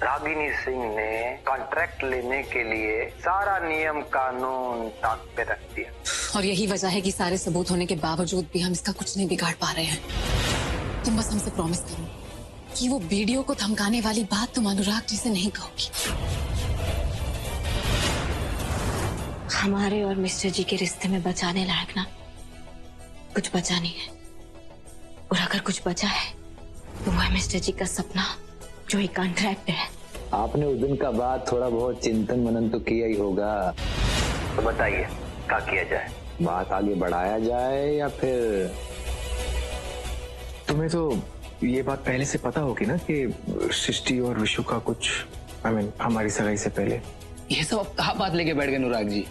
रागिनी सिंह ने कॉन्ट्रैक्ट लेने के लिए सारा नियम कानून ताक पे रख दिया। और यही वजह है कि सारे सबूत होने के बावजूद भी हम इसका कुछ नहीं बिगाड़ पा रहे हैं। तुम बस हमसे प्रॉमिस करो कि वो वीडियो को धमकाने वाली बात तुम अनुराग जी से नहीं कहोगी। हमारे और मिस्टर जी के रिश्ते में बचाने लायक ना कुछ बचा नहीं है, और अगर कुछ बचा है तो वो है मिस्टर जी का सपना, जो एक कॉन्ट्रैक्ट है। आपने उस दिन का बाद थोड़ा बहुत चिंतन मनन तो किया ही होगा, तो बताइए क्या किया जाए? बात आगे बढ़ाया जाए या फिर? तुम्हें तो ये बात पहले से पता होगी ना कि सृष्टि और विशु का कुछ हमारी सगाई से पहले। ये सब अब कहाँ बात लेके बैठ गए अनुराग जी,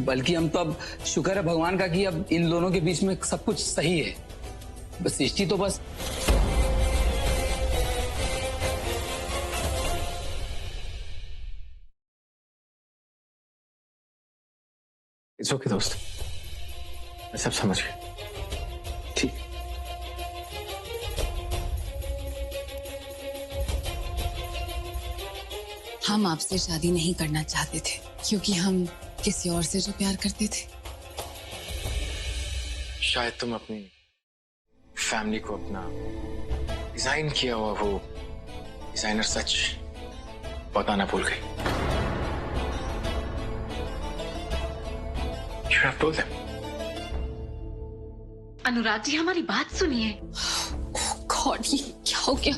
बल्कि हम तो अब शुक्र है भगवान का कि अब इन दोनों के बीच में सब कुछ सही है। बस सृष्टि तो बस इट्स ओके दोस्त, मैं सब समझ गया। ठीक। हम आपसे शादी नहीं करना चाहते थे क्योंकि हम किसी और से जो प्यार करते थे। शायद तुम अपनी फैमिली को अपना डिजाइन किया हुआ वो डिजाइनर सच बताना भूल गई। You have told them. Anurag ji हमारी बात सुनिए। गॉड, ये क्या हो गया?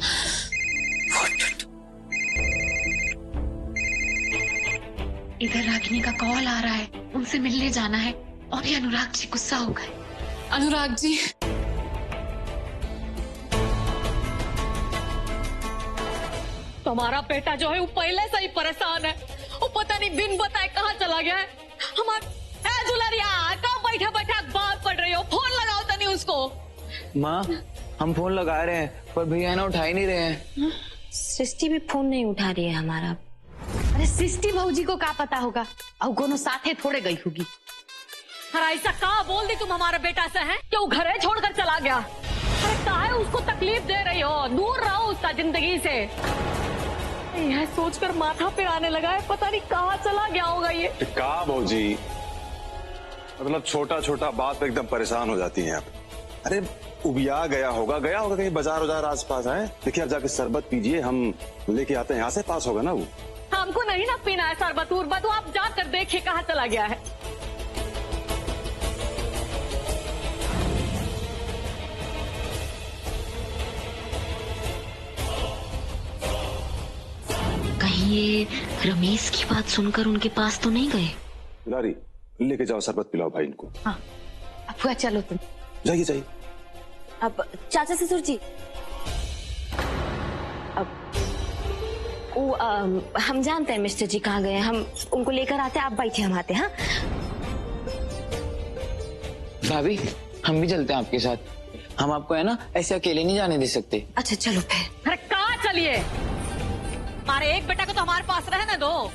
इधर रागिनी का कॉल आ रहा है, उनसे मिलने जाना है, और भी अनुराग जी गुस्सा हो गए। अनुराग जी, तुम्हारा बेटा जो है वो पहले से ही परेशान है। वो पता नहीं बिन बताए कहाँ चला गया है। हमारे दुलरिया कहाँ बैठे बैठे बात पड़ रही हो, फोन लगाओ तनी उसको। माँ, हम फोन लगा रहे हैं पर भैया ना उठा ही नहीं रहे हैं। सृष्टि भी फोन नहीं उठा रही है हमारा। अरे सृष्टि भाऊजी को क्या पता होगा, और दोनों साथे थोड़े गई होगी। अरे ऐसा कहाँ बोल दी तुम हमारे बेटा से है कि वो घरे छोड़कर चला गया? अरे काहे उसको तकलीफ दे रही हो, दूर रहो उसका जिंदगी से। यह सोचकर माथा पे आने लगा है, पता नहीं कहाँ चला गया होगा ये। कहा भाजी, मतलब छोटा छोटा बात पे एकदम परेशान हो जाती हैं आप। अरे उबिया गया होगा कहीं बाजार वजार आस पास है। देखिए आप जाके शरबत पीजिए, हम लेके आते हैं, यहाँ से पास होगा ना वो। हमको नहीं ना पीना है शरबत उरबत, आप जाकर देखिए कहाँ चला गया है। कहीं ये रमेश की बात सुनकर उनके पास तो नहीं गए? लारी लेके जाओ, शरबत पिलाओ भाई इनको। हाँ अब चलो तुम जाइए जाइए। अब चाचा ससुर जी, अब हम जानते हैं मिस्टर जी कहाँ गए, हम उनको लेकर आते हैं, आप बैठे हम आते हैं। हाँ भाभी, हम भी चलते हैं आपके साथ। हम आपको है ना ऐसे अकेले नहीं जाने दे सकते। अच्छा चलो फिर। अरे कहाँ चलिए, हमारे एक बेटा को तो हमारे पास रहने दो।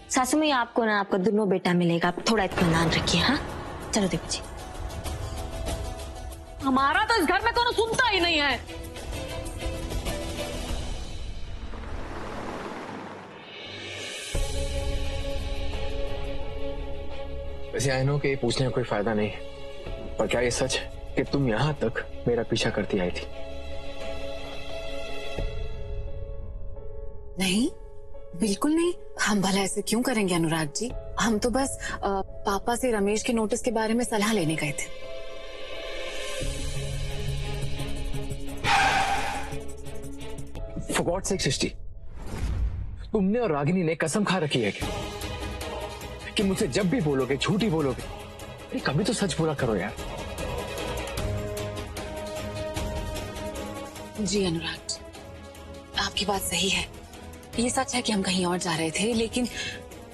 सासू में आपको ना आपका दोनों बेटा मिलेगा, आप थोड़ा इत्मीनान रखिए। हाँ चलो देखो जी। हमारा तो इस घर में कोनो सुनता ही नहीं है। वैसे आई नो कि पूछने का कोई फायदा नहीं, पर क्या ये सच है कि तुम यहाँ तक मेरा पीछा करती आई थी? नहीं, बिल्कुल नहीं। हम भला ऐसे क्यों करेंगे अनुराग जी? हम तो बस पापा से रमेश के नोटिस के बारे में सलाह लेने गए थे। For God's sake सृष्टि, तुमने और रागिनी ने कसम खा रखी है कि मुझसे जब भी बोलोगे झूठ ही बोलोगे। अरे कभी तो सच बोला करो यार। जी अनुराग जी, आपकी बात सही है। ये सच है कि हम कहीं और जा रहे थे, लेकिन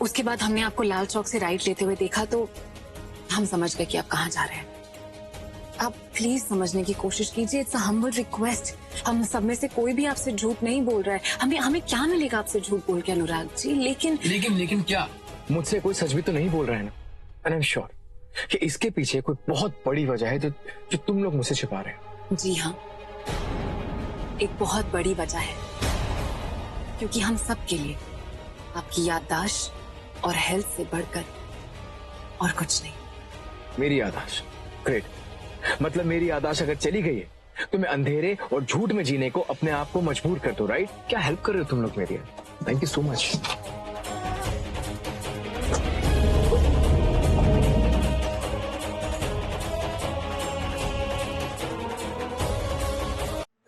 उसके बाद हमने आपको लाल चौक से राइट लेते हुए देखा तो हम समझ गए कि आप कहाँ जा रहे हैं। आप प्लीज समझने की कोशिश कीजिए। It's a humble request. हम सब में से कोई भी आपसे झूठ नहीं बोल रहा है। हमें क्या मिलेगा आपसे झूठ बोल के अनुराग जी? लेकिन क्या मुझसे कोई सच भी तो नहीं बोल रहा है ना? एंड आई एम श्योर कि इसके पीछे कोई बहुत बड़ी वजह है जो तुम लोग मुझसे छुपा रहे हो। जी हाँ, एक बहुत बड़ी वजह है, क्योंकि हम सब के लिए आपकी याददाश्त और हेल्थ से बढ़कर और कुछ नहीं। मेरी याददाश्त, ग्रेट। मतलब मेरी याददाश्त अगर चली गई है तो मैं अंधेरे और झूठ में जीने को अपने आप को मजबूर कर दो, राइट? क्या हेल्प कर रहे हो तुम लोग मेरी? Thank you so much.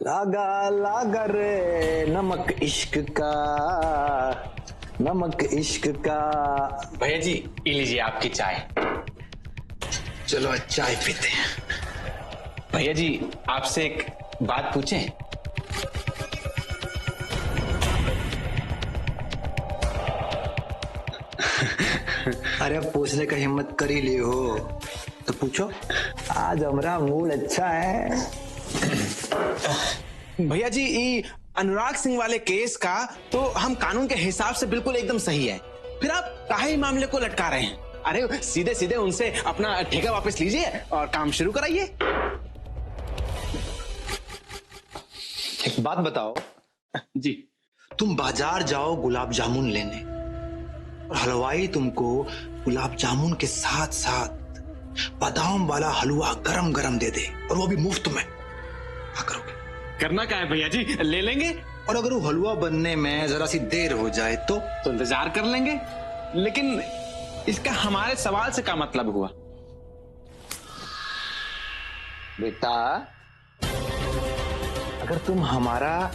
लागा लागा रे नमक इश्क का, नमक इश्क का। भैया जी ये लीजिए आपकी चाय। चलो आज चाय पीते हैं। भैया जी आपसे एक बात पूछें? अरे अब पूछने का हिम्मत कर ही लिए हो तो पूछो। आज हमारा मूड अच्छा है। भैया जी ये अनुराग सिंह वाले केस का तो हम कानून के हिसाब से बिल्कुल एकदम सही है, फिर आप काहे मामले को लटका रहे हैं? अरे सीधे सीधे उनसे अपना ठेका वापस लीजिए और काम शुरू कराइए। एक बात बताओ जी, तुम बाजार जाओ गुलाब जामुन लेने और हलवाई तुमको गुलाब जामुन के साथ साथ बादाम वाला हलवा गरम गरम दे दे और वो भी मुफ्त में, क्या करोगे? करना क्या है भैया जी, ले लेंगे। और अगर वो हलवा बनने में जरा सी देर हो जाए तो इंतजार कर लेंगे। लेकिन इसका हमारे सवाल से क्या मतलब हुआ? बेटा अगर तुम हमारा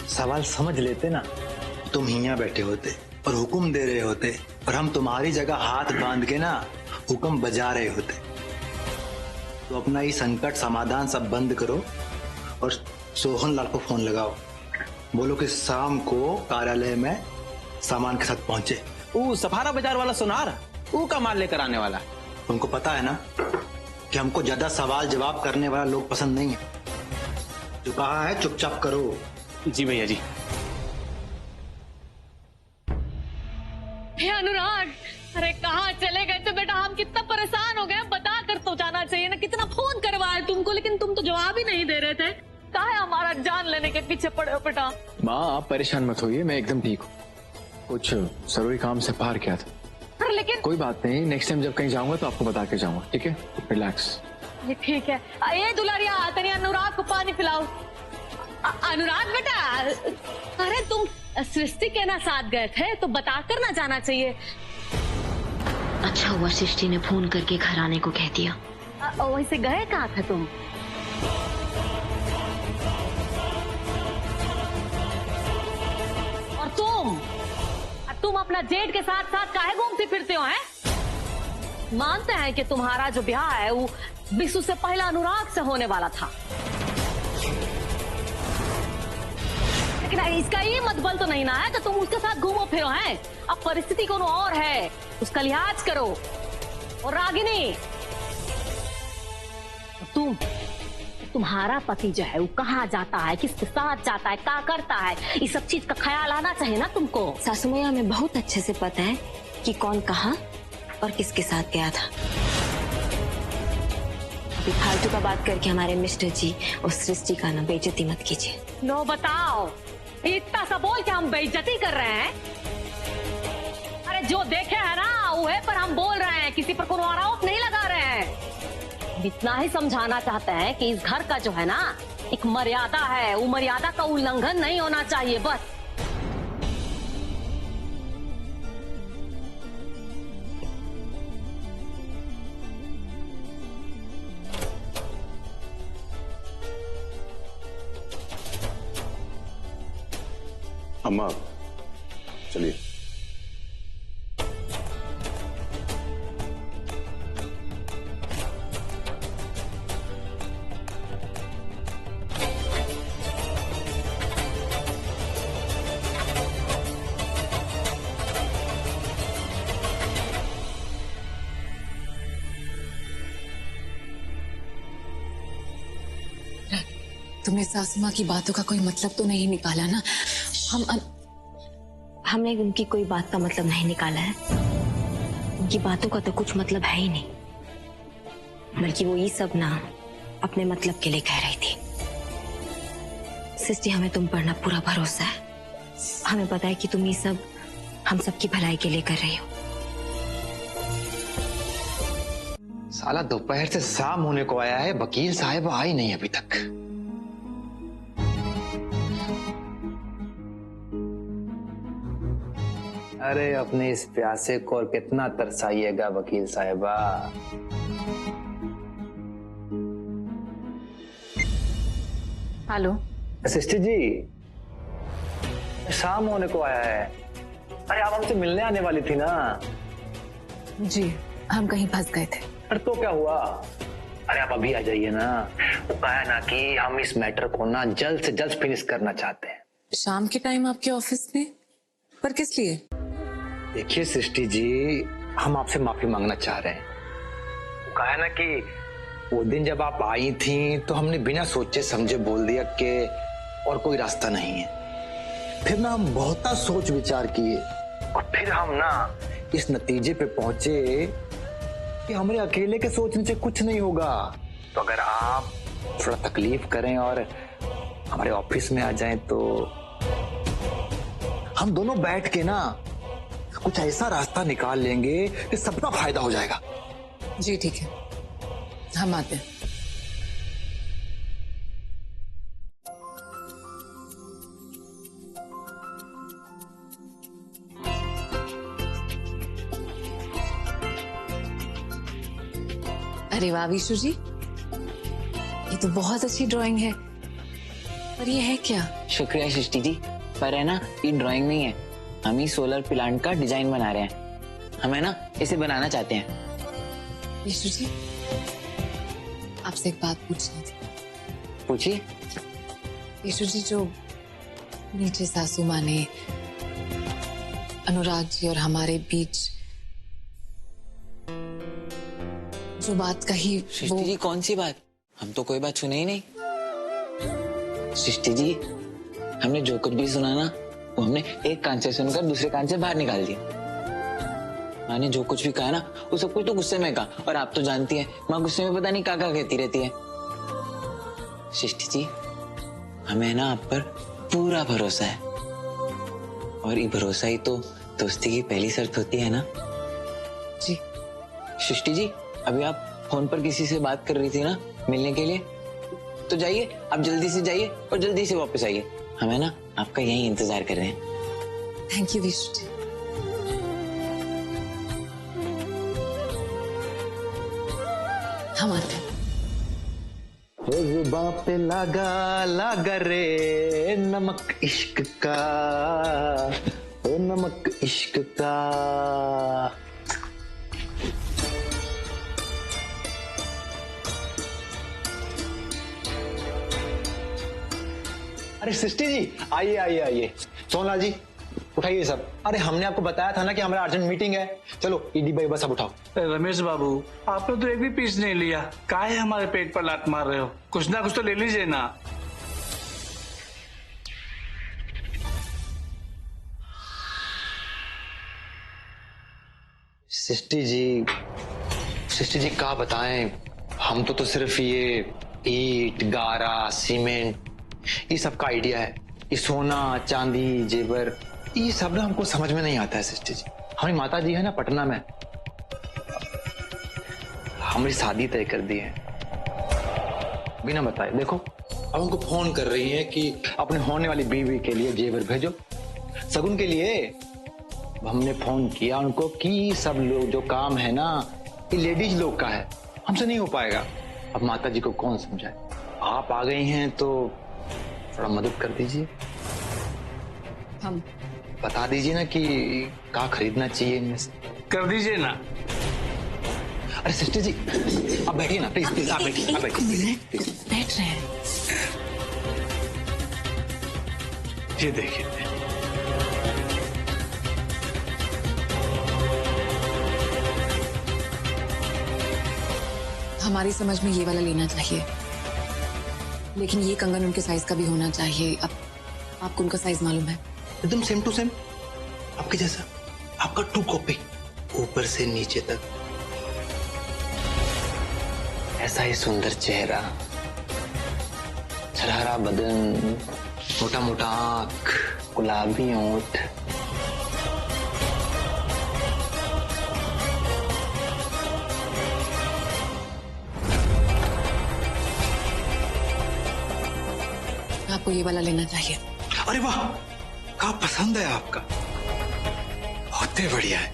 सवाल समझ लेते ना, तुम हियां बैठे होते और हुक्म दे रहे होते और हम तुम्हारी जगह हाथ बांध के ना हुक्म बजा रहे होते। तो अपना ये संकट समाधान सब बंद करो और सोहन लाल को फोन लगाओ, बोलो कि शाम को कार्यालय में सामान के साथ पहुंचे। वो सफारा बाजार वाला सुनार, वो का माल लेकर आने वाला। तुमको पता है ना कि हमको ज्यादा सवाल जवाब करने वाला लोग पसंद नहीं है। जो कहा है चुपचाप करो। जी भैया जी। हे अनुराग, अरे कहाँ चले गए थे बेटा? हम कितना परेशान हो गए, बता कर तो जाना चाहिए ना। कितना फोन करवाए तुमको, लेकिन तुम तो जवाब ही नहीं दे रहे थे। कहाँ है हमारा जान लेने के पीछे पड़े हो बेटा? माँ आप परेशान मत होइए, मैं एकदम ठीक हूँ। कुछ जरूरी काम से बाहर किया था। अरे लेकिन कोई बात नहीं, नेक्स्ट टाइम जब कहीं जाऊंगा तो आपको बता के जाऊंगा, ठीक है? रिलैक्स। ये ठीक है। ये दुलारिया तनी अनुराग को पानी पिलाओ। अनुराग बेटा, अरे तुम सृष्टि के ना साथ गए थे तो बताकर ना जाना चाहिए। अच्छा हुआ सृष्टि ने फोन करके घर आने को कह दिया। वैसे गए कहाँ थे तुम? और तुम अपना जेठ के साथ साथ काहे घूमते फिरते हो? हैं? मानते हैं कि तुम्हारा जो ब्याह है वो बिस्सू से पहला अनुराग से होने वाला था, लेकिन इसका ये मतलब तो नहीं ना है कि तुम उसके साथ घूमो फिरो। हैं अब परिस्थिति कोनो और है, उसका लिहाज करो। और रागिनी, तुम्हारा पति जो है वो कहाँ जाता है, किसके साथ जाता है, क्या करता है, इस सब चीज का ख्याल आना चाहिए ना तुमको। सासू मैया हमें बहुत अच्छे से पता है कि कौन कहाँ और किसके साथ गया था। अभी फालतू का बात करके हमारे मिस्टर जी और सृष्टि का ना बेइज्जती मत कीजिए। नो बताओ, इतना सा बोल के हम बेइज्जती कर रहे हैं? अरे जो देखे है ना वो है, पर हम बोल रहे हैं, किसी पर कोई आरोप नहीं लगा रहे हैं। इतना ही समझाना चाहते हैं कि इस घर का जो है ना एक मर्यादा है, वो मर्यादा का उल्लंघन नहीं होना चाहिए, बस। अम्मा चलिए। तुमने सासू माँ की बातों का कोई मतलब तो नहीं निकाला ना? हमने उनकी कोई बात का मतलब नहीं निकाला है। उनकी बातों का तो कुछ मतलब है ही नहीं, बल्कि वो ये सब ना अपने मतलब के लिए कह रही थी। सृष्टि, हमें तुम पर ना पूरा भरोसा है। हमें पता है कि तुम ये सब हम सबकी भलाई के लिए कर रही हो। साला दोपहर से शाम होने को आया है, वकील साहब आई नहीं अभी तक। अरे अपने इस प्यासे को और कितना तरसाइएगा वकील साहिबा। हेलो सिस्टर जी, शाम होने को आया है। अरे आप हमसे मिलने आने वाली थी ना। जी, हम कहीं फंस गए थे। अरे तो क्या हुआ? अरे आप अभी आ जाइए ना। वो कहा है ना कि हम इस मैटर को ना जल्द से जल्द फिनिश करना चाहते हैं। शाम के टाइम आपके ऑफिस में? पर किस लिए? देखिए सृष्टि जी, हम आपसे माफी मांगना चाह रहे हैं। वो कहा है ना कि वो दिन जब आप आई थी तो हमने बिना सोचे समझे बोल दिया कि और कोई रास्ता नहीं है। फिर ना हम बहुत सोच विचार किए और फिर हम ना इस नतीजे पे पहुंचे कि हमारे अकेले के सोचने से कुछ नहीं होगा। तो अगर आप थोड़ा तकलीफ करें और हमारे ऑफिस में आ जाएं तो हम दोनों बैठ के ना कुछ ऐसा रास्ता निकाल लेंगे कि सबका फायदा हो जाएगा। जी ठीक है, हम आते हैं। अरे वाह विशु जी, ये तो बहुत अच्छी ड्राइंग है। पर ये है क्या? शुक्रिया सृष्टि जी, पर है ना ये ड्राइंग नहीं है, हम ही सोलर प्लांट का डिजाइन बना रहे हैं। हमें ना इसे बनाना चाहते हैं। विशु जी, आपसे एक बात पूछनी थी। पूछिए। विशु जी, जो नीचे सासू माँ ने अनुराग जी और हमारे बीच जो बात कही, सृष्टि जी कौन सी बात? हम तो कोई बात सुने ही नहीं। सृष्टि जी, हमने जो कुछ भी सुना ना वो हमने एक कान से सुनकर दूसरे कान से बाहर निकाल दिया। माँ ने जो कुछ भी कहा ना वो सब कुछ तो गुस्से में कहा, और आप तो जानती हैं माँ गुस्से में पता नहीं क्या क्या कहती रहती है। सृष्टि जी, हमें ना आप पर पूरा भरोसा है, और ये भरोसा ही तो दोस्ती की पहली शर्त होती है ना। जी। सृष्टि जी, अभी आप फोन पर किसी से बात कर रही थी ना मिलने के लिए, तो जाइए आप जल्दी से जाइए और जल्दी से वापस आइए। हमें ना आपका यही इंतजार कर रहे हैं। Thank you Vishu ji. हम आते हैं। जुबां पे लागा रे नमक इश्क का, ओ नमक इश्क का। अरे सृष्टि जी, आइए आइए आइए। सोनलाल जी उठाइए सब। अरे हमने आपको बताया था ना कि हमारा अर्जेंट मीटिंग है। चलो ईडी भाई बस अब उठाओ। रमेश बाबू, आपने तो एक भी पीस नहीं लिया, काहे हमारे पेट पर लात मार रहे हो? कुछ ना कुछ तो ले लीजिए ना। सृष्टि जी क्या बताएं, हम तो सिर्फ ये ईट गारा सीमेंट ये सब का आइडिया है। ये सोना चांदी जेवर ये सब ना हमको समझ में नहीं आता है सृष्टि जी। हमारी माता जी है ना पटना में, हमारी शादी तय कर दी है बिना बताए। देखो अब हमको फोन कर रही है कि अपने होने वाली बीवी के लिए जेवर भेजो सगुन के लिए। हमने फोन किया उनको कि सब लोग जो काम है ना ये लेडीज लोग का है, हमसे नहीं हो पाएगा। अब माता जी को कौन समझाए? आप आ गई हैं तो थोड़ा मदद कर दीजिए। हम बता दीजिए ना कि क्या खरीदना चाहिए इनमें से। कर दीजिए ना। अरे सिस्टर जी आप बैठिए ना, प्लीज प्लीज आप बैठिए, आप बैठिए। बैठ रहे हैं। ये देखिए, हमारी समझ में ये वाला लेना चाहिए, लेकिन ये कंगन उनके साइज का भी होना चाहिए। अब आपको उनका साइज मालूम है? एकदम सेम टू सेम आपके जैसा, आपका 2 कॉपी ऊपर से नीचे तक। ऐसा ही सुंदर चेहरा, छरहरा बदन, मोटा मोटा आंख, गुलाबी होंठ। आपको ये वाला लेना चाहिए। अरे वाह, क्या पसंद है आपका, बहुत ही बढ़िया है।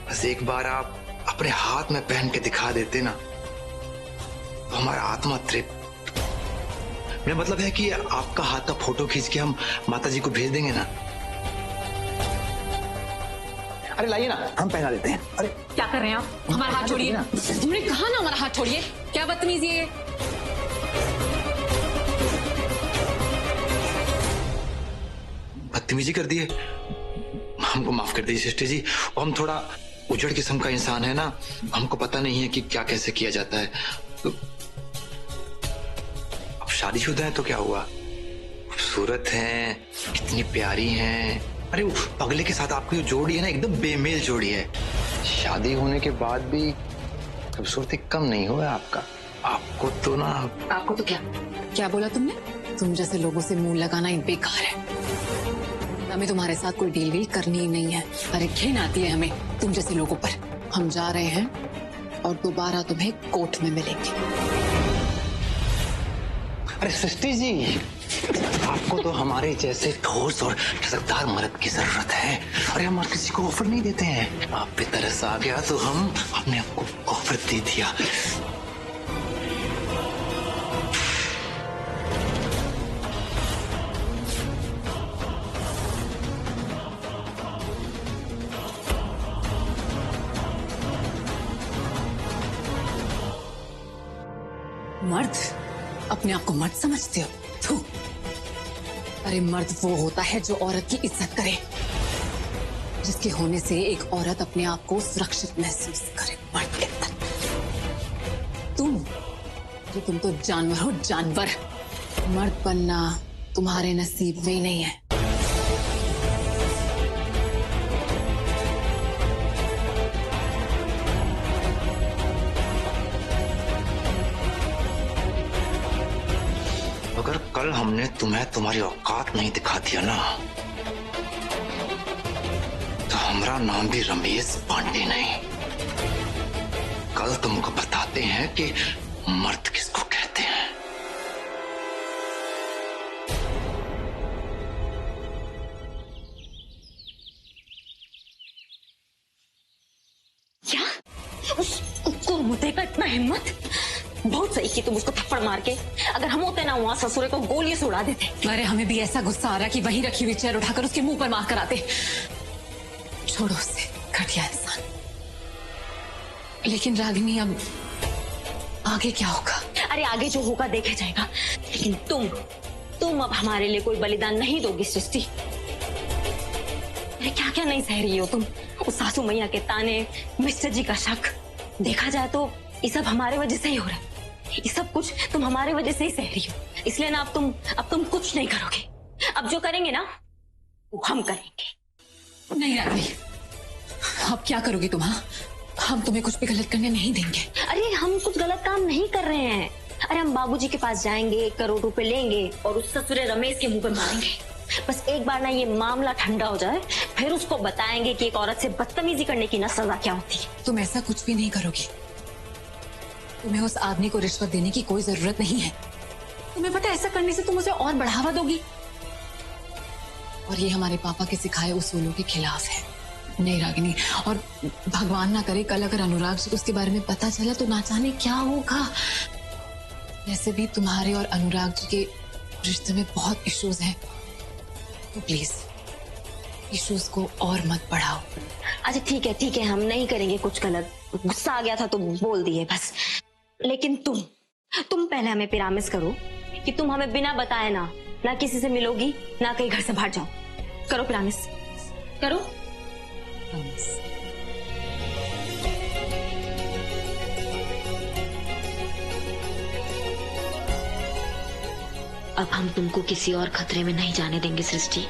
बस एक बार आप अपने हाथ में पहन के दिखा देते ना तो हमारा आत्मा तृप्त। मेरा मतलब है कि आपका हाथ का फोटो खींच के हम माता जी को भेज देंगे ना। अरे लाइए ना, हम पहना देते हैं। अरे क्या कर रहे हैं आप? हमारा हाथ छोड़िए। हमने कहा ना हमारा हाथ छोड़िए। क्या बदतमीजी है? बदतमीजी कर दिए, हमको माफ कर दीजिए सिस्टर जी। और हम थोड़ा उजड़ किस्म का इंसान है ना, हमको पता नहीं है कि क्या कैसे किया जाता है। तो अब शादीशुदा है तो क्या हुआ, खूबसूरत हैं, कितनी प्यारी हैं। अरे वो पगले के साथ आपकी जो जोड़ी है ना, एकदम बेमेल जोड़ी है। शादी होने के बाद भी खूबसूरती कम नहीं हुआ आपका। आपको तो ना, आपको तो क्या बोला तुमने? तुम जैसे लोगों से मुंह लगाना ही बेकार है। हमें तुम्हारे साथ कोई डील वील करनी ही नहीं है। अरे घिन आती है हमें तुम जैसे लोगों पर। हम जा रहे हैं और दोबारा तुम्हें कोर्ट में मिलेंगे। अरे सृष्टि जी, आपको तो हमारे जैसे ठोस और ठसकदार मर्द की जरूरत है। अरे हम और किसी को ऑफर नहीं देते हैं। आप पे तरस आ गया तो हम अपने आप को ऑफर दे दिया। मर्द अपने आप को मर्द समझते हो? थू। अरे मर्द वो होता है जो औरत की इज्जत करे, जिसके होने से एक औरत अपने आप को सुरक्षित महसूस करे। मर्द कहता तुम तो जानवर हो, जानवर। मर्द बनना तुम्हारे नसीब में ही नहीं है। अगर कल हमने तुम्हें तुम्हारी औकात नहीं दिखा दिया ना, तो हमारा नाम भी रमेश पांडे नहीं। कल तुमको बताते हैं कि मर्द किसको कहते हैं। क्या उसको मुद्दे का इतना हिम्मत? बहुत सही की तुम उसको थप्पड़ मार के। अगर हम होते ना वहां, ससुरे को गोलियों से उड़ा देते। अरे हमें भी ऐसा गुस्सा आ रहा कि वहीं रखी हुई चेयर उठाकर उसके मुंह पर मार कर आते। छोड़ो उसे, घटिया इंसान। लेकिन रागिनी, अब आगे क्या होगा? अरे आगे जो होगा देखा जाएगा, लेकिन तुम अब हमारे लिए कोई बलिदान नहीं दोगी सृष्टि। अरे क्या क्या नहीं सह रही हो तुम? उस सासू मैया के ताने, मिस्टर जी का शक, देखा जाए तो ये सब हमारे वजह से ही हो रहा है। ये सब कुछ तुम हमारे वजह से ही सह रही हो। इसलिए ना अब तुम कुछ नहीं करोगे। अब जो करेंगे ना वो हम करेंगे। नहीं रागिनी, अब क्या करोगी तुम? हाँ, हम तुम्हें कुछ भी गलत करने नहीं देंगे। अरे हम कुछ गलत काम नहीं कर रहे हैं। अरे हम बाबूजी के पास जाएंगे, 1 करोड़ रुपए लेंगे और उस ससुरे रमेश के मुंह पर मारेंगे। बस एक बार ना ये मामला ठंडा हो जाए, फिर उसको बताएंगे कि एक औरत से बदतमीजी करने की ना सजा क्या होती है। तुम ऐसा कुछ भी नहीं करोगी। तुम्हें उस आदमी को रिश्वत देने की कोई जरूरत नहीं है। तुम्हें पता है ऐसा करने से तुम उसे और बढ़ावा दोगी, और ये हमारे पापा के सिखाए उसूलों के खिलाफ है। नहीं रागिनी, और भगवान ना करे कल अगर अनुराग जी को उसके बारे में पता चला तो ना जाने क्या होगा। वैसे भी तुम्हारे और अनुराग जी के रिश्ते में बहुत इश्यूज हैं, तो प्लीज इश्यूज को और मत बढ़ाओ। अच्छा ठीक है, हम नहीं करेंगे कुछ गलत। गुस्सा आ गया था तो बोल दिए बस। लेकिन तुम पहले हमें प्रॉमिस करो कि तुम हमें बिना बताए ना किसी से मिलोगी, ना कहीं घर से बाहर जाओ। करो प्रॉमिस, करो प्रॉमिस। अब हम तुमको किसी और खतरे में नहीं जाने देंगे सृष्टि।